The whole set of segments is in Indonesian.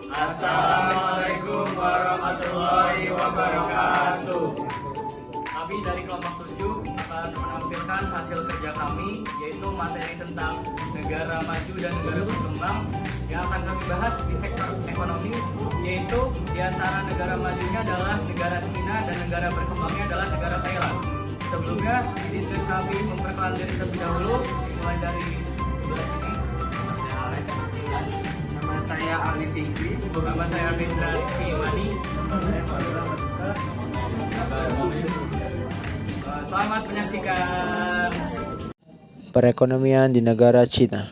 Assalamualaikum warahmatullahi wabarakatuh. Kami dari kelompok 7 akan menampilkan hasil kerja kami, yaitu materi tentang negara maju dan negara berkembang yang akan kami bahas di sektor ekonomi, yaitu di antara negara majunya adalah negara Cina dan negara berkembangnya adalah negara Thailand. Sebelumnya, izinkan kami memperkenalkan diri terlebih dahulu, mulai dari sebelah sini. Nama saya Alex. Nama saya Ali Fikri. Nama saya Arvindra Rizky Imani. Selamat menyaksikan. Perekonomian di negara Cina.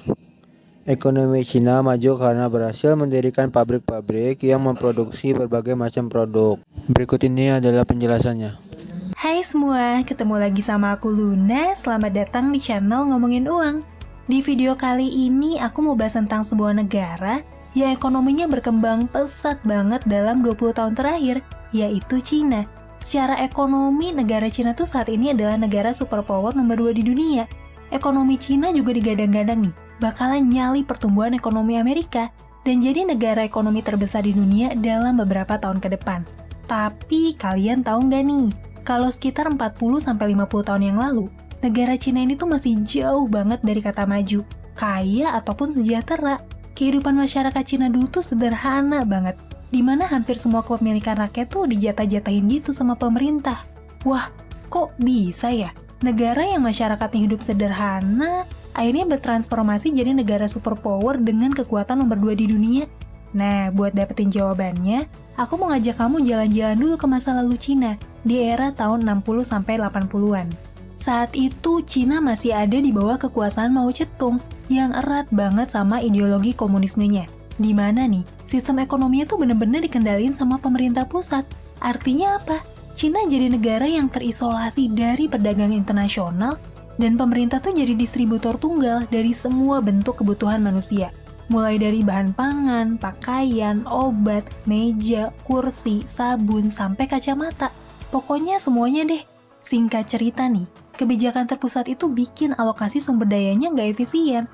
Ekonomi Cina maju karena berhasil mendirikan pabrik-pabrik yang memproduksi berbagai macam produk. Berikut ini adalah penjelasannya. Hai semua, ketemu lagi sama aku Luna. Selamat datang di channel Ngomongin Uang. Di video kali ini aku mau bahas tentang sebuah negara yang ekonominya berkembang pesat banget dalam 20 tahun terakhir, yaitu Cina. Secara ekonomi, negara Cina tuh saat ini adalah negara superpower nomor 2 di dunia. Ekonomi Cina juga digadang-gadang nih, bakalan nyali pertumbuhan ekonomi Amerika dan jadi negara ekonomi terbesar di dunia dalam beberapa tahun ke depan. Tapi kalian tahu nggak nih, kalau sekitar 40-50 tahun yang lalu, negara Cina ini tuh masih jauh banget dari kata maju, kaya ataupun sejahtera. Kehidupan masyarakat Cina dulu tuh sederhana banget, dimana hampir semua kepemilikan rakyat tuh dijatah-jatahin gitu sama pemerintah. Wah, kok bisa ya? Negara yang masyarakatnya hidup sederhana, akhirnya bertransformasi jadi negara superpower dengan kekuatan nomor 2 di dunia. Nah, buat dapetin jawabannya, aku mau ngajak kamu jalan-jalan dulu ke masa lalu Cina, di era tahun 60-80-an. Saat itu, Cina masih ada di bawah kekuasaan Mao Zedong, yang erat banget sama ideologi komunismenya. Di mana nih, sistem ekonominya tuh bener-bener dikendaliin sama pemerintah pusat. Artinya apa? Cina jadi negara yang terisolasi dari perdagangan internasional, dan pemerintah tuh jadi distributor tunggal dari semua bentuk kebutuhan manusia. Mulai dari bahan pangan, pakaian, obat, meja, kursi, sabun, sampai kacamata. Pokoknya semuanya deh. Singkat cerita nih, kebijakan terpusat itu bikin alokasi sumber dayanya nggak efisien.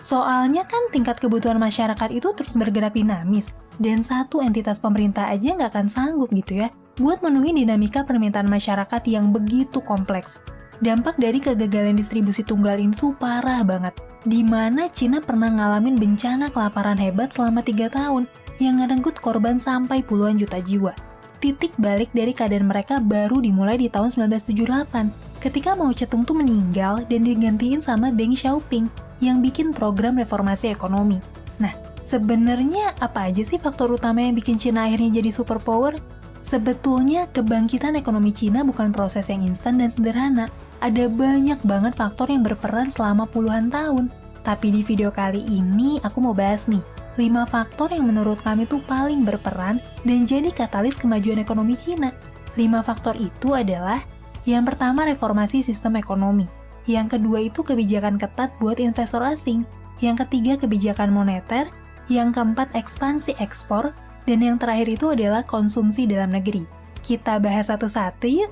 Soalnya kan tingkat kebutuhan masyarakat itu terus bergerak dinamis, dan satu entitas pemerintah aja nggak akan sanggup gitu ya, buat memenuhi dinamika permintaan masyarakat yang begitu kompleks. Dampak dari kegagalan distribusi tunggal ini tuh parah banget, di mana Cina pernah ngalamin bencana kelaparan hebat selama 3 tahun, yang ngerenggut korban sampai puluhan juta jiwa. Titik balik dari keadaan mereka baru dimulai di tahun 1978, ketika Mao Zedong tuh meninggal dan digantiin sama Deng Xiaoping, yang bikin program reformasi ekonomi. Nah, sebenarnya apa aja sih faktor utama yang bikin Cina akhirnya jadi superpower? Sebetulnya, kebangkitan ekonomi Cina bukan proses yang instan dan sederhana. Ada banyak banget faktor yang berperan selama puluhan tahun. Tapi di video kali ini, aku mau bahas nih, 5 faktor yang menurut kami tuh paling berperan dan jadi katalis kemajuan ekonomi Cina. 5 faktor itu adalah, yang pertama reformasi sistem ekonomi. Yang kedua itu kebijakan ketat buat investor asing. Yang ketiga kebijakan moneter. Yang keempat ekspansi ekspor. Dan yang terakhir itu adalah konsumsi dalam negeri. Kita bahas satu-satu yuk.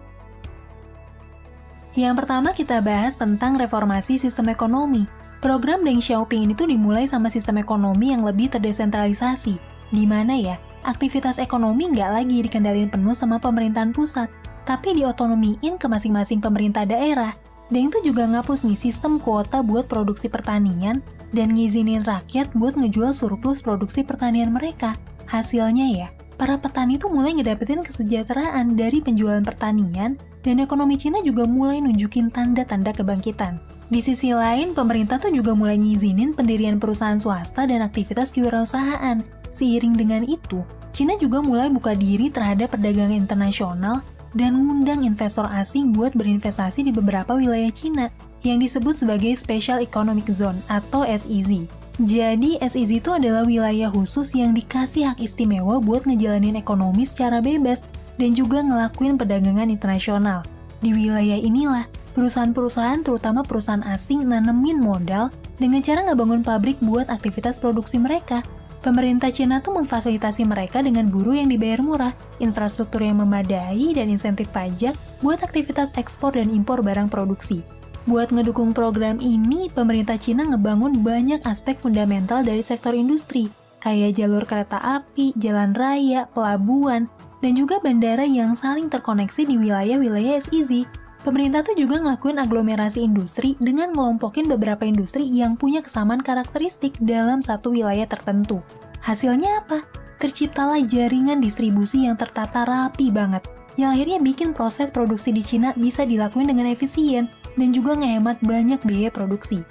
Yang pertama kita bahas tentang reformasi sistem ekonomi. Program Deng Xiaoping ini tuh dimulai sama sistem ekonomi yang lebih terdesentralisasi. Di mana ya, aktivitas ekonomi nggak lagi dikendalikan penuh sama pemerintahan pusat, tapi diotonomiin ke masing-masing pemerintah daerah. Deng tuh juga ngapus nih sistem kuota buat produksi pertanian dan ngizinin rakyat buat ngejual surplus produksi pertanian mereka. Hasilnya ya, para petani tuh mulai ngedapetin kesejahteraan dari penjualan pertanian dan ekonomi Cina juga mulai nunjukin tanda-tanda kebangkitan. Di sisi lain, pemerintah tuh juga mulai ngizinin pendirian perusahaan swasta dan aktivitas kewirausahaan. Seiring dengan itu, Cina juga mulai buka diri terhadap perdagangan internasional dan ngundang investor asing buat berinvestasi di beberapa wilayah Cina yang disebut sebagai Special Economic Zone atau SEZ. Jadi SEZ itu adalah wilayah khusus yang dikasih hak istimewa buat ngejalanin ekonomi secara bebas dan juga ngelakuin perdagangan internasional. Di wilayah inilah, perusahaan-perusahaan terutama perusahaan asing nanemin modal dengan cara ngebangun pabrik buat aktivitas produksi mereka. Pemerintah Cina tuh memfasilitasi mereka dengan buruh yang dibayar murah, infrastruktur yang memadai, dan insentif pajak buat aktivitas ekspor dan impor barang produksi. Buat ngedukung program ini, pemerintah Cina ngebangun banyak aspek fundamental dari sektor industri, kayak jalur kereta api, jalan raya, pelabuhan, dan juga bandara yang saling terkoneksi di wilayah-wilayah SEZ. Pemerintah tuh juga ngelakuin aglomerasi industri dengan ngelompokin beberapa industri yang punya kesamaan karakteristik dalam satu wilayah tertentu. Hasilnya apa? Terciptalah jaringan distribusi yang tertata rapi banget, yang akhirnya bikin proses produksi di Cina bisa dilakuin dengan efisien dan juga ngehemat banyak biaya produksi.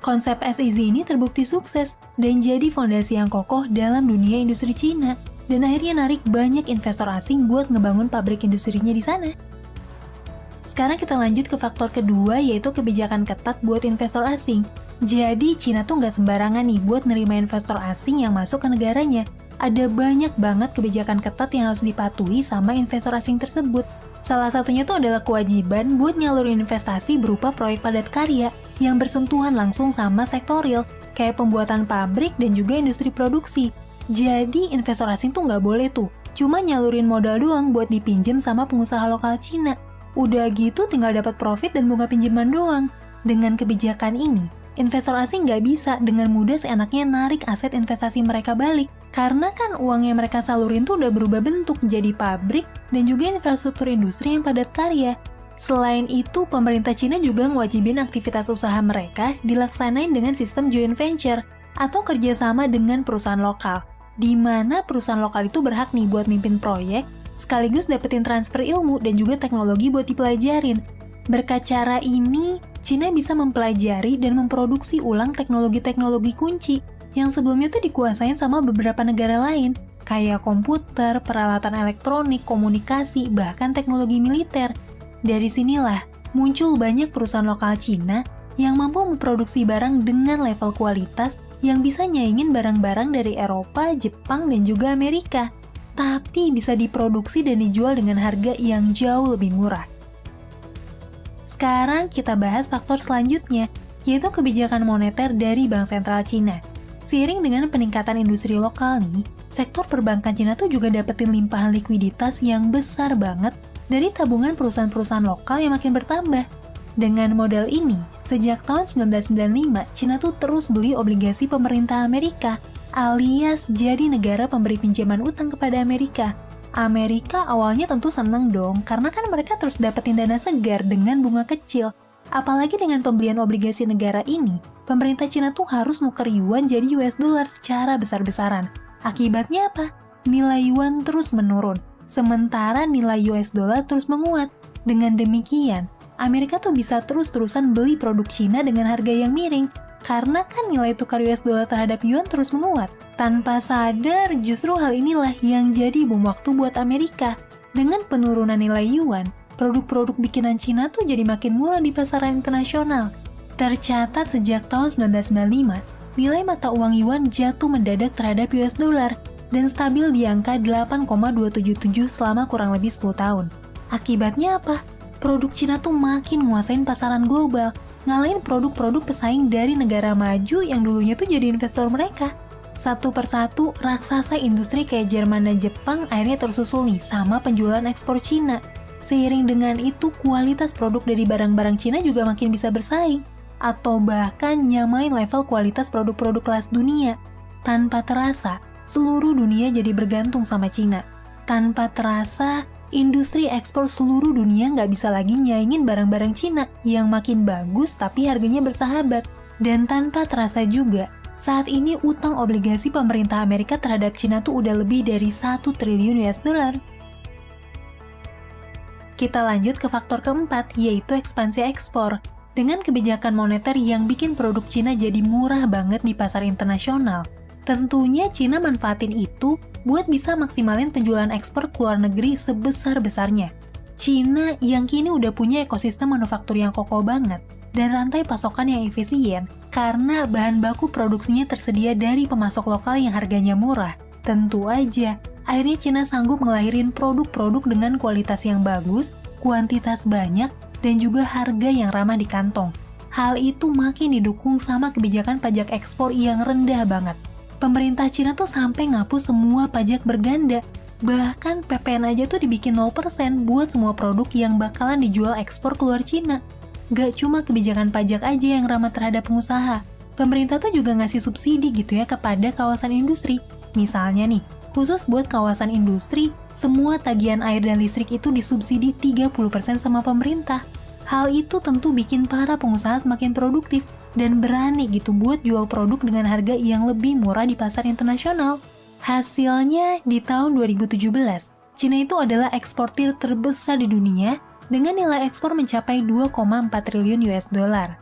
Konsep SEZ ini terbukti sukses dan jadi fondasi yang kokoh dalam dunia industri Cina, dan akhirnya narik banyak investor asing buat ngebangun pabrik industrinya di sana. Sekarang kita lanjut ke faktor kedua, yaitu kebijakan ketat buat investor asing. Jadi Cina tuh nggak sembarangan nih buat nerima investor asing yang masuk ke negaranya. Ada banyak banget kebijakan ketat yang harus dipatuhi sama investor asing tersebut. Salah satunya tuh adalah kewajiban buat nyalurin investasi berupa proyek padat karya yang bersentuhan langsung sama sektor real, kayak pembuatan pabrik dan juga industri produksi. Jadi investor asing tuh nggak boleh tuh cuma nyalurin modal doang buat dipinjem sama pengusaha lokal Cina. Udah gitu tinggal dapat profit dan bunga pinjaman doang. Dengan kebijakan ini, investor asing nggak bisa dengan mudah seenaknya narik aset investasi mereka balik. Karena kan uang yang mereka salurin tuh udah berubah bentuk jadi pabrik dan juga infrastruktur industri yang padat karya. Selain itu, pemerintah Cina juga ngewajibin aktivitas usaha mereka dilaksanain dengan sistem joint venture atau kerjasama dengan perusahaan lokal, di mana perusahaan lokal itu berhak nih buat mimpin proyek, sekaligus dapetin transfer ilmu dan juga teknologi buat dipelajarin. Berkat cara ini, Cina bisa mempelajari dan memproduksi ulang teknologi-teknologi kunci yang sebelumnya tuh dikuasain sama beberapa negara lain, kayak komputer, peralatan elektronik, komunikasi, bahkan teknologi militer. Dari sinilah muncul banyak perusahaan lokal Cina yang mampu memproduksi barang dengan level kualitas yang bisa nyaingin barang-barang dari Eropa, Jepang, dan juga Amerika, tapi bisa diproduksi dan dijual dengan harga yang jauh lebih murah. Sekarang kita bahas faktor selanjutnya, yaitu kebijakan moneter dari Bank Sentral Cina. Seiring dengan peningkatan industri lokal nih, sektor perbankan Cina tuh juga dapetin limpahan likuiditas yang besar banget dari tabungan perusahaan-perusahaan lokal yang makin bertambah. Dengan modal ini, sejak tahun 1995, Cina tuh terus beli obligasi pemerintah Amerika, alias jadi negara pemberi pinjaman utang kepada Amerika. Amerika awalnya tentu seneng dong, karena kan mereka terus dapetin dana segar dengan bunga kecil. Apalagi dengan pembelian obligasi negara ini, pemerintah Cina tuh harus nuker yuan jadi US dollar secara besar-besaran. Akibatnya apa? Nilai yuan terus menurun, sementara nilai US dollar terus menguat. Dengan demikian, Amerika tuh bisa terus-terusan beli produk Cina dengan harga yang miring, karena kan nilai tukar US dollar terhadap yuan terus menguat. Tanpa sadar, justru hal inilah yang jadi bom waktu buat Amerika. Dengan penurunan nilai yuan, produk-produk bikinan Cina tuh jadi makin murah di pasaran internasional. Tercatat sejak tahun 1995, nilai mata uang yuan jatuh mendadak terhadap US dollar dan stabil di angka 8,277 selama kurang lebih 10 tahun. Akibatnya apa? Produk Cina tuh makin nguasain pasaran global, ngalahin produk-produk pesaing dari negara maju yang dulunya tuh jadi investor mereka. Satu persatu, raksasa industri kayak Jerman dan Jepang akhirnya tersusul nih sama penjualan ekspor Cina. Seiring dengan itu, kualitas produk dari barang-barang Cina juga makin bisa bersaing, atau bahkan nyamain level kualitas produk-produk kelas dunia. Tanpa terasa, seluruh dunia jadi bergantung sama Cina. Tanpa terasa, industri ekspor seluruh dunia nggak bisa lagi nyaingin barang-barang Cina yang makin bagus tapi harganya bersahabat. Dan tanpa terasa juga, saat ini utang obligasi pemerintah Amerika terhadap Cina tuh udah lebih dari 1 triliun US dollar. Kita lanjut ke faktor keempat, yaitu ekspansi ekspor. Dengan kebijakan moneter yang bikin produk Cina jadi murah banget di pasar internasional, tentunya Cina manfaatin itu buat bisa maksimalin penjualan ekspor ke luar negeri sebesar-besarnya. Cina yang kini udah punya ekosistem manufaktur yang kokoh banget dan rantai pasokan yang efisien karena bahan baku produksinya tersedia dari pemasok lokal yang harganya murah. Tentu aja, akhirnya Cina sanggup ngelahirin produk-produk dengan kualitas yang bagus, kuantitas banyak, dan juga harga yang ramah di kantong. Hal itu makin didukung sama kebijakan pajak ekspor yang rendah banget. Pemerintah Cina tuh sampai ngapus semua pajak berganda. Bahkan PPN aja tuh dibikin 0% buat semua produk yang bakalan dijual ekspor keluar Cina. Gak cuma kebijakan pajak aja yang ramah terhadap pengusaha. Pemerintah tuh juga ngasih subsidi gitu ya kepada kawasan industri Misalnya nih, khusus buat kawasan industri, semua tagihan air dan listrik itu disubsidi 30% sama pemerintah. Hal itu tentu bikin para pengusaha semakin produktif dan berani gitu buat jual produk dengan harga yang lebih murah di pasar internasional. Hasilnya, di tahun 2017, Cina itu adalah eksportir terbesar di dunia dengan nilai ekspor mencapai 2,4 triliun US dollar.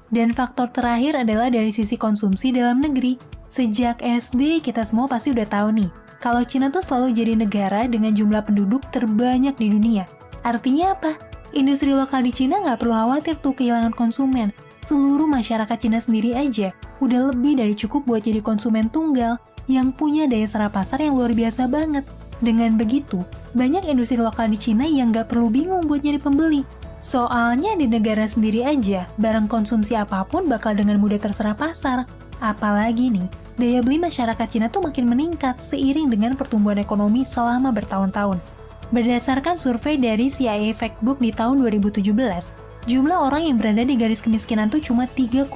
Dan faktor terakhir adalah dari sisi konsumsi dalam negeri. Sejak SD, kita semua pasti udah tahu nih, kalau Cina tuh selalu jadi negara dengan jumlah penduduk terbanyak di dunia. Artinya apa? Industri lokal di Cina nggak perlu khawatir tuh kehilangan konsumen. Seluruh masyarakat Cina sendiri aja udah lebih dari cukup buat jadi konsumen tunggal yang punya daya serap pasar yang luar biasa banget. Dengan begitu, banyak industri lokal di Cina yang nggak perlu bingung buat nyari pembeli. Soalnya di negara sendiri aja, barang konsumsi apapun bakal dengan mudah terserap pasar. Apalagi nih, daya beli masyarakat Cina tuh makin meningkat seiring dengan pertumbuhan ekonomi selama bertahun-tahun. Berdasarkan survei dari CIA Factbook di tahun 2017, jumlah orang yang berada di garis kemiskinan tuh cuma 3,1%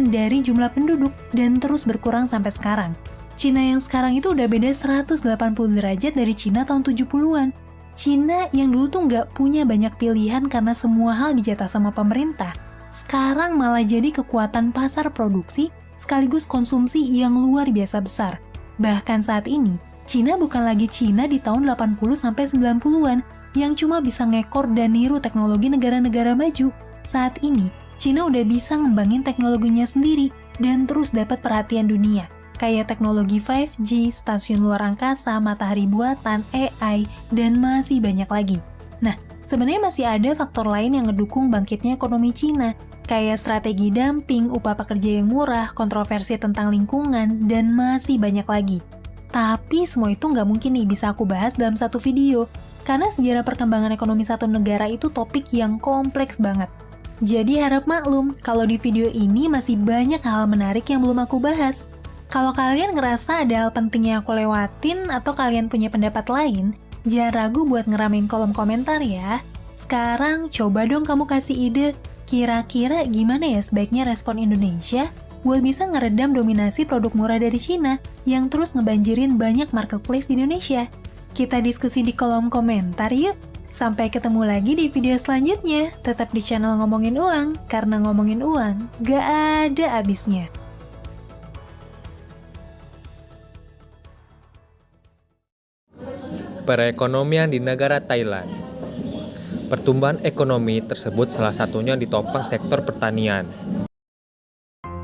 dari jumlah penduduk dan terus berkurang sampai sekarang. Cina yang sekarang itu udah beda 180 derajat dari Cina tahun 70-an. Cina yang dulu tuh nggak punya banyak pilihan karena semua hal dijatah sama pemerintah, sekarang malah jadi kekuatan pasar produksi sekaligus konsumsi yang luar biasa besar. Bahkan saat ini, Cina bukan lagi Cina di tahun 80-90-an yang cuma bisa ngekor dan niru teknologi negara-negara maju. Saat ini, Cina udah bisa ngembangin teknologinya sendiri dan terus dapat perhatian dunia. Kayak teknologi 5G, stasiun luar angkasa, matahari buatan, AI, dan masih banyak lagi. Nah, sebenarnya masih ada faktor lain yang ngedukung bangkitnya ekonomi Cina, kayak strategi dumping, upah pekerja yang murah, kontroversi tentang lingkungan, dan masih banyak lagi. Tapi semua itu nggak mungkin nih bisa aku bahas dalam satu video, karena sejarah perkembangan ekonomi satu negara itu topik yang kompleks banget. Jadi harap maklum, kalau di video ini masih banyak hal menarik yang belum aku bahas. Kalau kalian ngerasa ada hal penting yang aku lewatin atau kalian punya pendapat lain, jangan ragu buat ngeramein kolom komentar ya. Sekarang coba dong kamu kasih ide, kira-kira gimana ya sebaiknya respon Indonesia buat bisa ngeredam dominasi produk murah dari Cina yang terus ngebanjirin banyak marketplace di Indonesia. Kita diskusi di kolom komentar yuk. Sampai ketemu lagi di video selanjutnya. Tetap di channel Ngomongin Uang, karena ngomongin uang gak ada habisnya. Perekonomian di negara Thailand. Pertumbuhan ekonomi tersebut salah satunya ditopang sektor pertanian.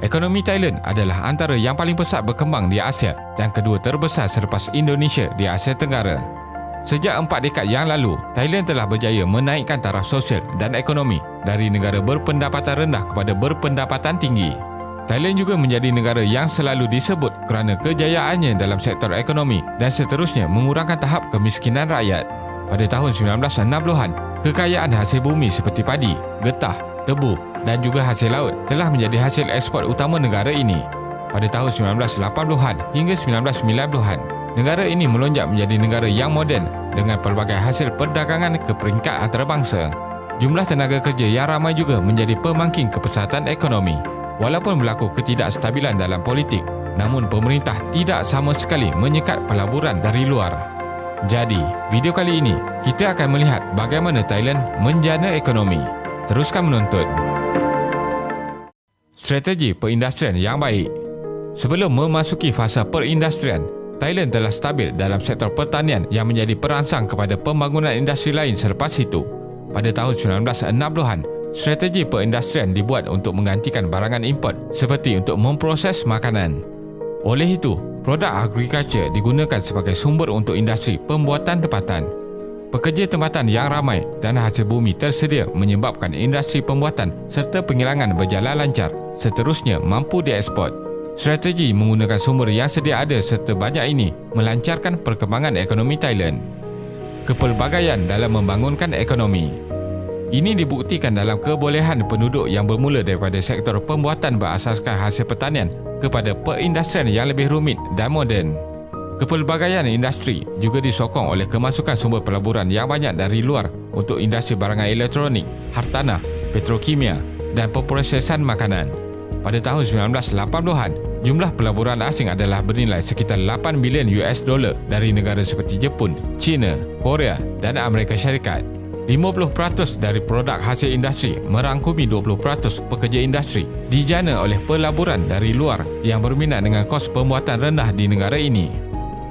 Ekonomi Thailand adalah antara yang paling pesat berkembang di Asia dan kedua terbesar selepas Indonesia di Asia Tenggara. Sejak 4 dekad yang lalu, Thailand telah berjaya menaikkan taraf sosial dan ekonomi dari negara berpendapatan rendah kepada berpendapatan tinggi. Thailand juga menjadi negara yang selalu disebut kerana kejayaannya dalam sektor ekonomi dan seterusnya mengurangkan tahap kemiskinan rakyat. Pada tahun 1960-an, kekayaan hasil bumi seperti padi, getah, tebu dan juga hasil laut telah menjadi hasil ekspor utama negara ini. Pada tahun 1980-an hingga 1990-an, negara ini melonjak menjadi negara yang moden dengan pelbagai hasil perdagangan ke peringkat antarabangsa. Jumlah tenaga kerja yang ramai juga menjadi pemangking kepesatan ekonomi. Walaupun berlaku ketidakstabilan dalam politik, namun pemerintah tidak sama sekali menyekat pelaburan dari luar. Jadi, video kali ini kita akan melihat bagaimana Thailand menjana ekonomi. Teruskan menonton. Strategi perindustrian yang baik. Sebelum memasuki fasa perindustrian, Thailand telah stabil dalam sektor pertanian yang menjadi perangsang kepada pembangunan industri lain selepas itu. Pada tahun 1960-an, strategi perindustrian dibuat untuk menggantikan barangan import seperti untuk memproses makanan. Oleh itu, produk agriculture digunakan sebagai sumber untuk industri pembuatan tempatan. Pekerja tempatan yang ramai dan hasil bumi tersedia menyebabkan industri pembuatan serta pengilangan berjalan lancar, seterusnya mampu diekspor. Strategi menggunakan sumber yang sedia ada serta banyak ini melancarkan perkembangan ekonomi Thailand. Kepelbagaian dalam membangunkan ekonomi. Ini dibuktikan dalam kebolehan penduduk yang bermula daripada sektor pembuatan berasaskan hasil pertanian kepada perindustrian yang lebih rumit dan moden. Kepelbagaian industri juga disokong oleh kemasukan sumber pelaburan yang banyak dari luar untuk industri barangan elektronik, hartanah, petrokimia dan pemprosesan makanan. Pada tahun 1980-an, jumlah pelaburan asing adalah bernilai sekitar 8 bilion US dollar dari negara seperti Jepun, China, Korea dan Amerika Syarikat. 50% dari produk hasil industri merangkumi 20% pekerja industri dijana oleh pelaburan dari luar yang berminat dengan kos pembuatan rendah di negara ini.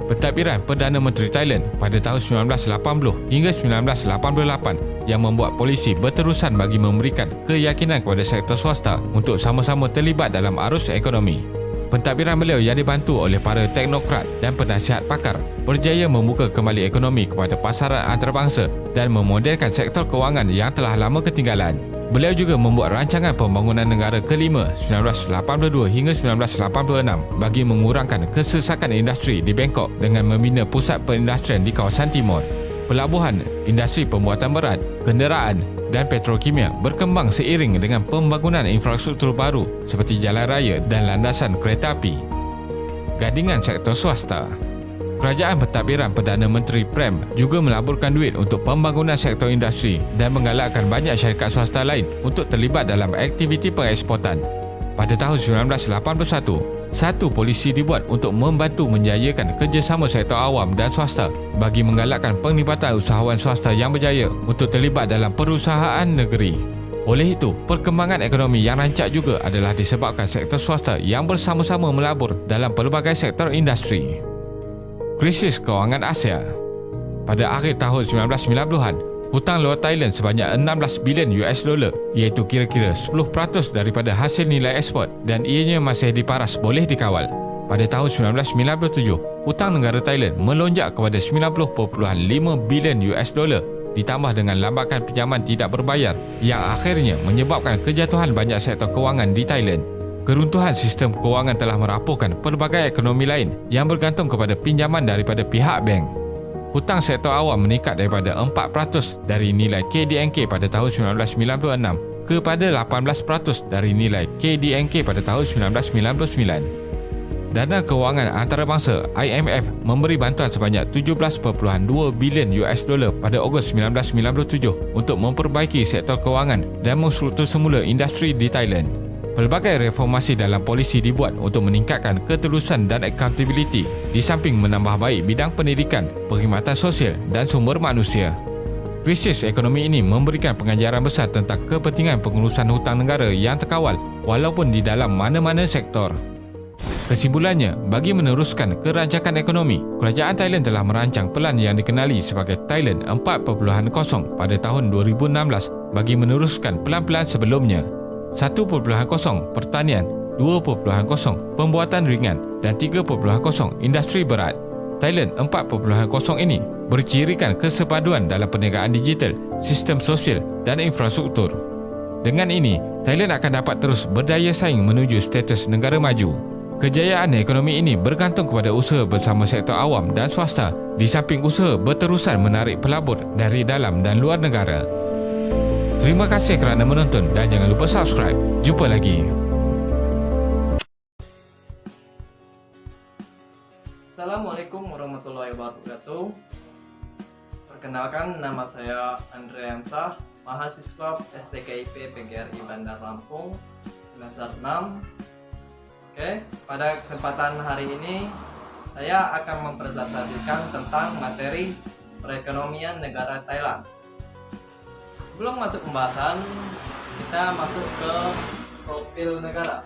Pentadbiran Perdana Menteri Thailand pada tahun 1980 hingga 1988 yang membuat polisi berterusan bagi memberikan keyakinan kepada sektor swasta untuk sama-sama terlibat dalam arus ekonomi. Pentadbiran beliau yang dibantu oleh para teknokrat dan penasihat pakar berjaya membuka kembali ekonomi kepada pasaran antarabangsa dan memodelkan sektor kewangan yang telah lama ketinggalan. Beliau juga membuat rancangan pembangunan negara kelima 1982 hingga 1986 bagi mengurangkan kesesakan industri di Bangkok dengan membina pusat perindustrian di kawasan timur. Pelabuhan, industri pembuatan berat, kenderaan dan petrokimia berkembang seiring dengan pembangunan infrastruktur baru seperti jalan raya dan landasan kereta api. Gandingan sektor swasta. Kerajaan Pentadbiran Perdana Menteri Prem juga melaburkan duit untuk pembangunan sektor industri dan menggalakkan banyak syarikat swasta lain untuk terlibat dalam aktiviti pengeksportan. Pada tahun 1981, satu polisi dibuat untuk membantu menjayakan kerjasama sektor awam dan swasta bagi menggalakkan penglibatan usahawan swasta yang berjaya untuk terlibat dalam perusahaan negeri. Oleh itu, perkembangan ekonomi yang rancak juga adalah disebabkan sektor swasta yang bersama-sama melabur dalam pelbagai sektor industri. Krisis kewangan Asia. Pada akhir tahun 1990-an, hutang luar Thailand sebanyak 16 bilion US dollar, iaitu kira-kira 10% daripada hasil nilai ekspor dan ianya masih diparas boleh dikawal. Pada tahun 1997, hutang negara Thailand melonjak kepada 90.5 bilion US dollar ditambah dengan lambakan pinjaman tidak berbayar yang akhirnya menyebabkan kejatuhan banyak sektor kewangan di Thailand. Keruntuhan sistem kewangan telah merapuhkan pelbagai ekonomi lain yang bergantung kepada pinjaman daripada pihak bank. Hutang sektor awam meningkat daripada 4% dari nilai KDNK pada tahun 1996 kepada 18% dari nilai KDNK pada tahun 1999. Dana Kewangan Antarabangsa IMF memberi bantuan sebanyak 17.2 bilion US dollar pada Ogos 1997 untuk memperbaiki sektor kewangan dan menstruktur semula industri di Thailand. Pelbagai reformasi dalam polisi dibuat untuk meningkatkan ketulusan dan accountability di samping menambah baik bidang pendidikan, perkhidmatan sosial dan sumber manusia. Krisis ekonomi ini memberikan pengajaran besar tentang kepentingan pengurusan hutang negara yang terkawal walaupun di dalam mana-mana sektor. Kesimpulannya, bagi meneruskan kerancakan ekonomi, kerajaan Thailand telah merancang pelan yang dikenali sebagai Thailand 4.0 pada tahun 2016 bagi meneruskan pelan-pelan sebelumnya. 1.0 pertanian, 2.0 pembuatan ringan dan 3.0 industri berat. Thailand 4.0 ini bercirikan kesepaduan dalam perniagaan digital, sistem sosial dan infrastruktur. Dengan ini, Thailand akan dapat terus berdaya saing menuju status negara maju. Kejayaan ekonomi ini bergantung kepada usaha bersama sektor awam dan swasta di samping usaha berterusan menarik pelabur dari dalam dan luar negara. Terima kasih kerana menonton dan jangan lupa subscribe. Jumpa lagi. Assalamualaikum warahmatullahi wabarakatuh. Perkenalkan, nama saya Andre Hamzah, mahasiswa STKIP PGRI Bandar Lampung semester 6. Oke, pada kesempatan hari ini saya akan mempresentasikan tentang materi perekonomian negara Thailand. Sebelum masuk pembahasan, kita masuk ke profil negara.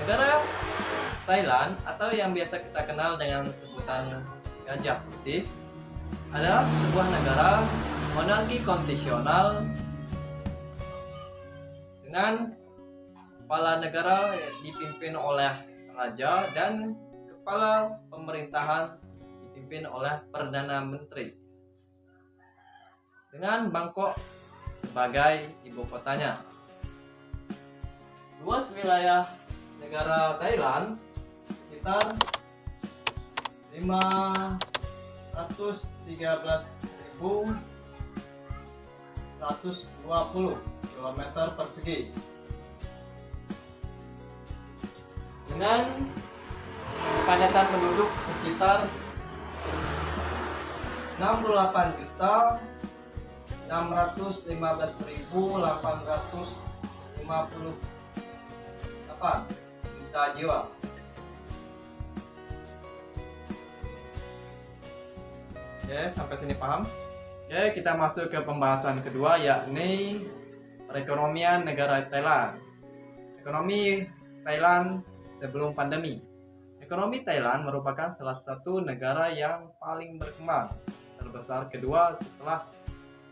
Negara Thailand atau yang biasa kita kenal dengan sebutan Gajah Putih adalah sebuah negara monarki konstitusional dengan kepala negara dipimpin oleh raja dan kepala pemerintahan dipimpin oleh Perdana Menteri, dengan Bangkok sebagai ibu kotanya. Luas wilayah negara Thailand sekitar 513.120 km persegi dengan kepadatan penduduk sekitar 68.615.850 juta jiwa. Oke, sampai sini paham? Oke, kita masuk ke pembahasan kedua, yakni perekonomian negara Thailand. Ekonomi Thailand sebelum pandemi. Ekonomi Thailand merupakan salah satu negara yang paling berkembang, terbesar kedua setelah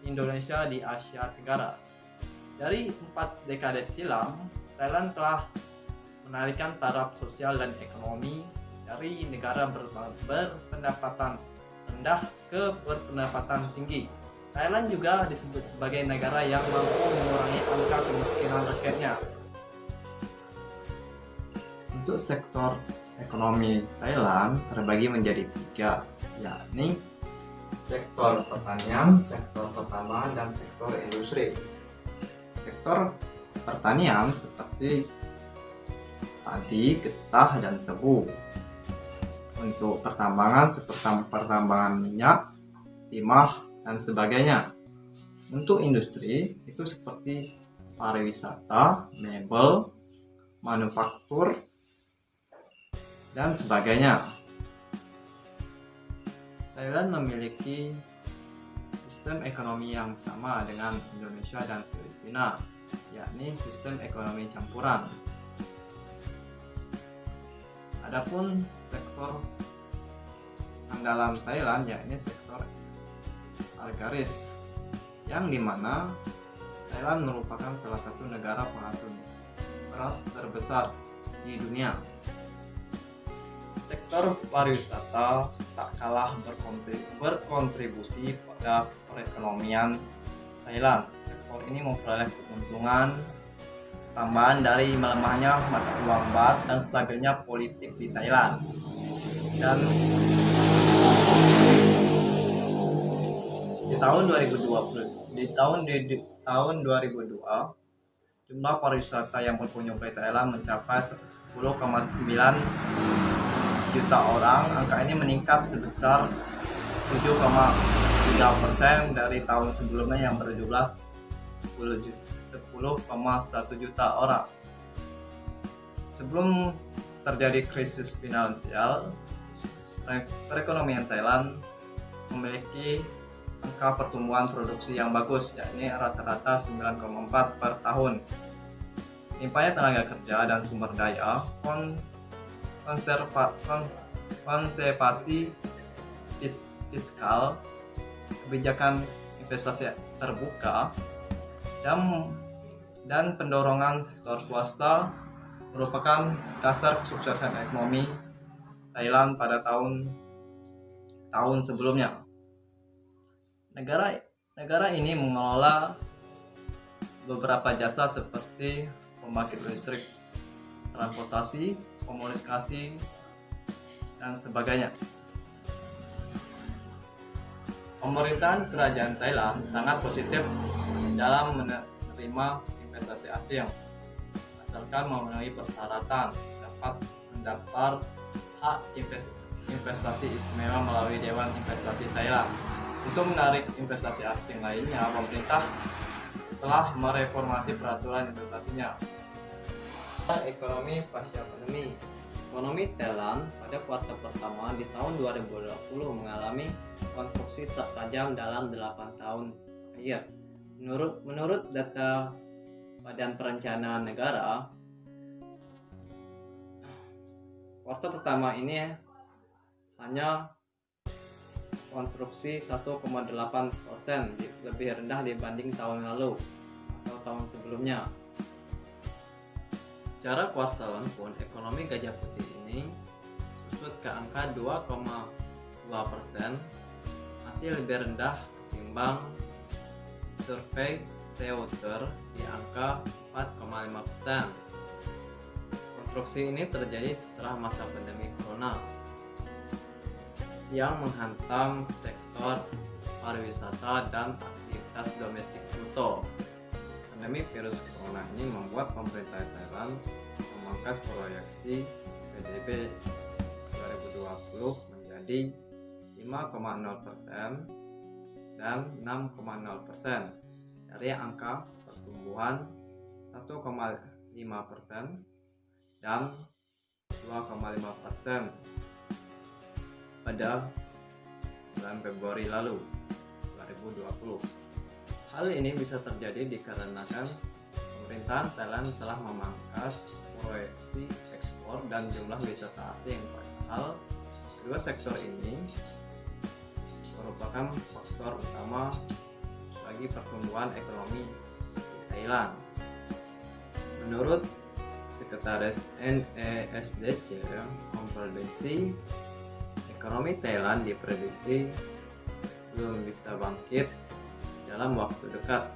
Indonesia di Asia Tenggara. Dari 4 dekade silam, Thailand telah menarikan taraf sosial dan ekonomi dari negara berpendapatan rendah ke berpendapatan tinggi. Thailand juga disebut sebagai negara yang mampu mengurangi angka kemiskinan rakyatnya. Untuk sektor ekonomi Thailand terbagi menjadi 3, yakni sektor pertanian, sektor pertambangan, dan sektor industri. Sektor pertanian seperti padi, getah, dan tebu. Untuk pertambangan seperti pertambangan minyak, timah, dan sebagainya. Untuk industri itu seperti pariwisata, mebel, manufaktur, dan sebagainya. Thailand memiliki sistem ekonomi yang sama dengan Indonesia dan Filipina, yakni sistem ekonomi campuran. Adapun sektor andalan Thailand yakni sektor agraris, yang dimana Thailand merupakan salah satu negara penghasil beras terbesar di dunia. Sektor pariwisata tak kalah berkontribusi pada perekonomian Thailand. Sektor ini memperoleh keuntungan tambahan dari melemahnya mata uang baht dan stabilnya politik di Thailand. Dan di tahun 2002, jumlah pariwisata yang berkunjung ke Thailand mencapai 10,9 juta orang. Angka ini meningkat sebesar 7,3% dari tahun sebelumnya yang berjumlah 10,1 juta orang. Sebelum terjadi krisis finansial, perekonomian Thailand memiliki angka pertumbuhan produksi yang bagus, yakni rata-rata 9,4 per tahun. Limpahnya tenaga kerja dan sumber daya, konservasi fiskal, kebijakan investasi terbuka, dan pendorongan sektor swasta merupakan dasar kesuksesan ekonomi Thailand pada tahun sebelumnya. Negara ini mengelola beberapa jasa seperti pembangkit listrik, transportasi, komunikasi, dan sebagainya. Pemerintahan kerajaan Thailand sangat positif dalam menerima investasi asing, asalkan memenuhi persyaratan dapat mendaftar hak investasi istimewa melalui Dewan Investasi Thailand. Untuk menarik investasi asing lainnya, pemerintah telah mereformasi peraturan investasinya. Ekonomi pasca pandemi. Ekonomi Thailand pada kuartal pertama di tahun 2020 mengalami konstruksi tak tajam dalam 8 tahun terakhir. Menurut data Badan Perencanaan Negara, kuartal pertama ini hanya konstruksi 1,8%, lebih rendah dibanding tahun lalu atau tahun sebelumnya. Secara kuartalan pun ekonomi Gajah Putih ini susut ke angka 2,2%, masih lebih rendah ketimbang survei Reuters di angka 4,5%. Konstruksi ini terjadi setelah masa pandemi corona yang menghantam sektor pariwisata dan aktivitas domestik bruto. Pandemi virus corona ini membuat pemerintah Thailand memangkas proyeksi PDB 2020 menjadi 5,0% dan 6,0% dari angka pertumbuhan 1,5% dan 2,5% pada bulan Februari lalu 2020. Hal ini bisa terjadi dikarenakan pemerintahan Thailand telah memangkas proyeksi ekspor dan jumlah wisata asing, padahal kedua sektor ini merupakan faktor utama bagi pertumbuhan ekonomi di Thailand. Menurut Sekretaris NESDC, memprediksi ekonomi Thailand diprediksi belum bisa bangkit dalam waktu dekat.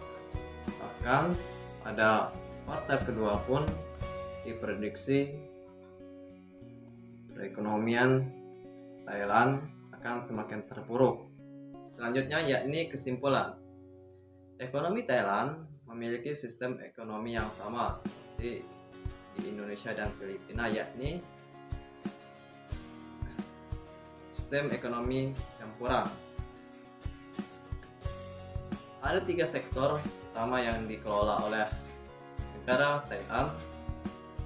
Bahkan pada kuartal kedua pun diprediksi perekonomian Thailand akan semakin terpuruk. Selanjutnya yakni kesimpulan. Ekonomi Thailand memiliki sistem ekonomi yang sama seperti di Indonesia dan Filipina, yakni sistem ekonomi campuran. Ada 3 sektor utama yang dikelola oleh negara Thailand.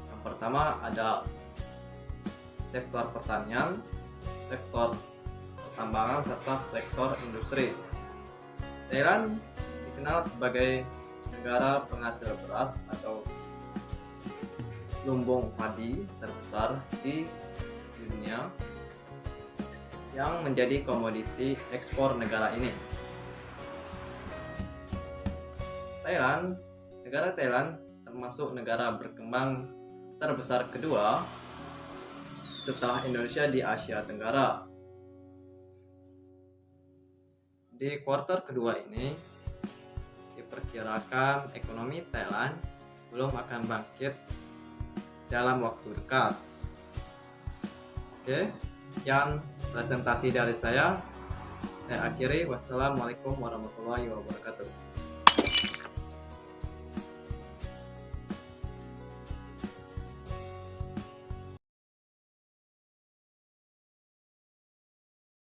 Yang pertama ada sektor pertanian, sektor pertambangan, serta sektor industri. Thailand dikenal sebagai negara penghasil beras atau lumbung padi terbesar di dunia yang menjadi komoditi ekspor negara ini. Negara Thailand termasuk negara berkembang terbesar kedua setelah Indonesia di Asia Tenggara. Di kuartal kedua ini diperkirakan ekonomi Thailand belum akan bangkit dalam waktu dekat. Oke, sekian presentasi dari saya. Saya akhiri. Wassalamualaikum warahmatullahi wabarakatuh.